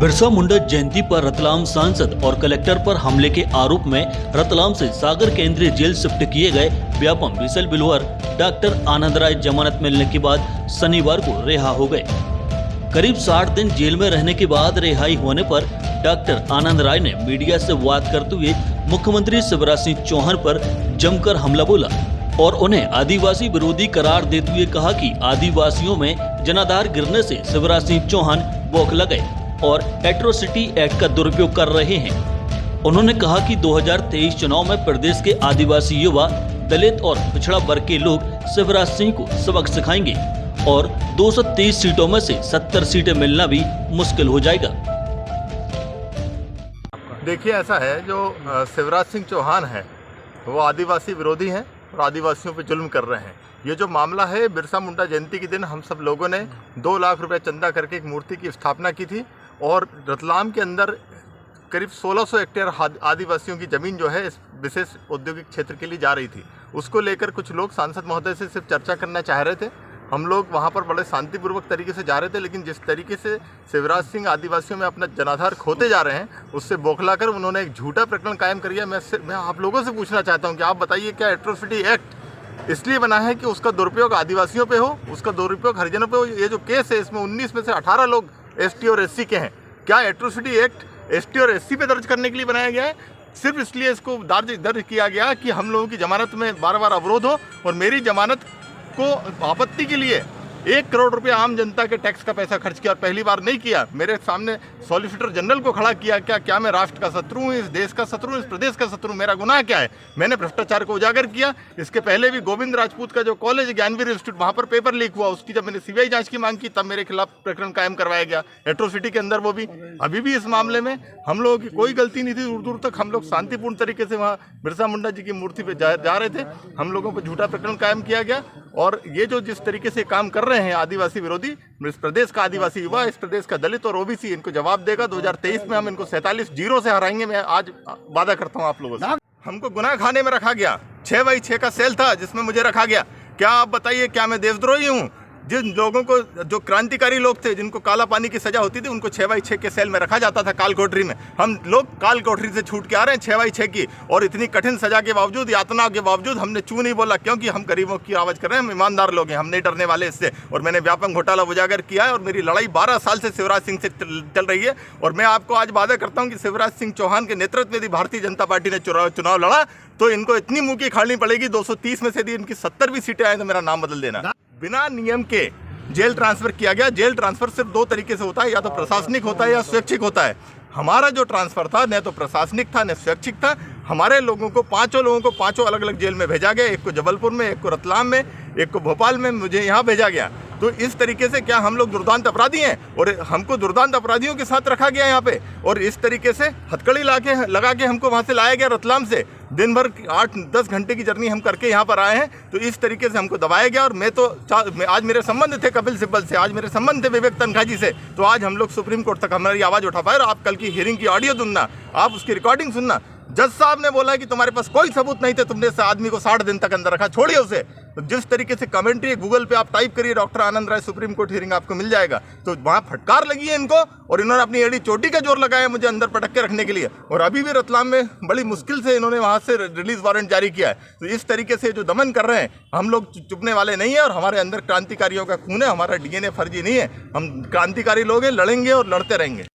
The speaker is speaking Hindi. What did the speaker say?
बिरसा मुंडा जयंती पर रतलाम सांसद और कलेक्टर पर हमले के आरोप में रतलाम से सागर केंद्रीय जेल शिफ्ट किए गए व्यापम विसल बिलवर डॉक्टर आनंद राय जमानत मिलने के बाद शनिवार को रिहा हो गए। करीब 60 दिन जेल में रहने के बाद रिहाई होने पर डॉक्टर आनंद राय ने मीडिया से बात करते हुए मुख्यमंत्री शिवराज सिंह चौहान पर जमकर हमला बोला और उन्हें आदिवासी विरोधी करार देते हुए कहा कि आदिवासियों में जनाधार गिरने से शिवराज सिंह चौहान बौखला गए और एट्रोसिटी एक्ट का दुरुपयोग कर रहे हैं। उन्होंने कहा कि 2023 चुनाव में प्रदेश के आदिवासी युवा, दलित और पिछड़ा वर्ग के लोग शिवराज सिंह को सबक सिखाएंगे और 223 सीटों में से 70 सीटें मिलना भी मुश्किल हो जाएगा। देखिए, ऐसा है, जो शिवराज सिंह चौहान है वो आदिवासी विरोधी हैं और आदिवासियों पे जुल्म कर रहे हैं। ये जो मामला है, बिरसा मुंडा जयंती के दिन हम सब लोगों ने 2 लाख रुपए चंदा करके एक मूर्ति की स्थापना की थी और रतलाम के अंदर करीब 1600 हेक्टेयर आदिवासियों की ज़मीन जो है इस विशेष औद्योगिक क्षेत्र के लिए जा रही थी। उसको लेकर कुछ लोग सांसद महोदय से सिर्फ चर्चा करना चाह रहे थे। हम लोग वहाँ पर बड़े शांतिपूर्वक तरीके से जा रहे थे, लेकिन जिस तरीके से शिवराज सिंह आदिवासियों में अपना जनाधार खोते जा रहे हैं, उससे बौखला कर उन्होंने एक झूठा प्रकरण कायम कर दिया। मैं आप लोगों से पूछना चाहता हूँ कि आप बताइए, क्या एट्रोसिटी एक्ट इसलिए बना है कि उसका दुरुपयोग आदिवासियों पे हो, उसका दुरुपयोग हरिजनों पे हो? ये जो केस है, इसमें 19 में से 18 लोग एसटी और एससी के हैं। क्या एट्रोसिटी एक्ट एसटी और एससी पे दर्ज करने के लिए बनाया गया है? सिर्फ इसलिए इसको दर्ज किया गया कि हम लोगों की जमानत में बार बार अवरोध हो और मेरी जमानत को आपत्ति के लिए 1 करोड़ रुपए आम जनता के टैक्स का पैसा खर्च किया और पहली बार नहीं किया। मेरे सामने सॉलिसिटर जनरल को खड़ा किया। क्या मैं राष्ट्र का शत्रु हूँ, इस देश का शत्रु हूँ, इस प्रदेश का शत्रु? मेरा गुनाह क्या है? मैंने भ्रष्टाचार को उजागर किया। इसके पहले भी गोविंद राजपूत का जो कॉलेज है, ज्ञानवीर इंस्टीट्यूट, वहाँ पर पेपर लीक हुआ। उसकी जब मैंने सीबीआई जांच की मांग की, तब मेरे खिलाफ प्रकरण कायम करवाया गया एट्रोसिटी के अंदर। वो भी अभी भी इस मामले में हम लोगों की कोई गलती नहीं थी। दूर दूर तक हम लोग शांतिपूर्ण तरीके से वहाँ बिरसा मुंडा जी की मूर्ति पे जा रहे थे। हम लोगों पर झूठा प्रकरण कायम किया गया और ये जो जिस तरीके से काम कर रहे हैं आदिवासी विरोधी, इस प्रदेश का आदिवासी युवा, इस प्रदेश का दलित और ओबीसी इनको जवाब देगा। 2023 में हम इनको 47-0 से हराएंगे। मैं आज वादा करता हूं आप लोगों से। हमको गुनाह खाने में रखा गया। 6x6 का सेल था जिसमें मुझे रखा गया। क्या आप बताइए, क्या मैं देशद्रोही हूं? जिन लोगों को, जो क्रांतिकारी लोग थे, जिनको काला पानी की सजा होती थी, उनको 6x6 के सेल में रखा जाता था काल कोठरी में। हम लोग काल कोठरी से छूट के आ रहे हैं 6x6 की, और इतनी कठिन सजा के बावजूद, यातना के बावजूद हमने चू नहीं बोला, क्योंकि हम गरीबों की आवाज़ कर रहे हैं। हम ईमानदार लोग हैं, हम नहीं डरने वाले इससे। और मैंने व्यापक घोटाला उजागर किया है और मेरी लड़ाई 12 साल से शिवराज सिंह से चल रही है। और मैं आपको आज वादा करता हूँ कि शिवराज सिंह चौहान के नेतृत्व में यदि भारतीय जनता पार्टी ने चुनाव लड़ा तो इनको इतनी मुँह की खानी पड़ेगी। 230 में से यदि इनकी 70 भी सीटें आए तो मेरा नाम बदल देना। बिना नियम के जेल ट्रांसफर किया गया। जेल ट्रांसफर सिर्फ 2 तरीके से होता है, या तो प्रशासनिक होता है या स्वैच्छिक होता है। हमारा जो ट्रांसफर था, न तो प्रशासनिक था न स्वैच्छिक था। हमारे लोगों को, 5 लोगों को 5 अलग अलग जेल में भेजा गया। एक को जबलपुर में, एक को रतलाम में, एक को भोपाल में, मुझे यहाँ भेजा गया। तो इस तरीके से क्या हम लोग दुर्दांत अपराधी हैं? और हमको दुर्दांत अपराधियों के साथ रखा गया यहाँ पे, और इस तरीके से हथकड़ी लगा के हमको वहाँ से लाया गया रतलाम से। दिन भर 8-10 घंटे की जर्नी हम करके यहाँ पर आए हैं। तो इस तरीके से हमको दबाया गया। और आज मेरे संबंध थे कपिल सिब्बल से, आज मेरे संबंध थे विवेक तनखा जी से। तो आज हम लोग सुप्रीम कोर्ट तक हमारी आवाज़ उठा पाए। और आप कल की हियरिंग की ऑडियो सुनना, आप उसकी रिकॉर्डिंग सुनना। जज साहब ने बोला कि तुम्हारे पास कोई सबूत नहीं थे, तुमने इस आदमी को 60 दिन तक अंदर रखा, छोड़िए उसे। तो जिस तरीके से कमेंट्री गूगल पे आप टाइप करिए डॉक्टर आनंद राय सुप्रीम कोर्ट हियरिंग, आपको मिल जाएगा। तो वहाँ फटकार लगी है इनको, और इन्होंने अपनी एड़ी चोटी का जोर लगाया मुझे अंदर पटक के रखने के लिए। और अभी भी रतलाम में बड़ी मुश्किल से इन्होंने वहाँ से रिलीज वारंट जारी किया है। तो इस तरीके से जो दमन कर रहे हैं, हम लोग चुपने वाले नहीं है। और हमारे अंदर क्रांतिकारियों का खून है, हमारा DNA फर्जी नहीं है। हम क्रांतिकारी लोग हैं, लड़ेंगे और लड़ते रहेंगे।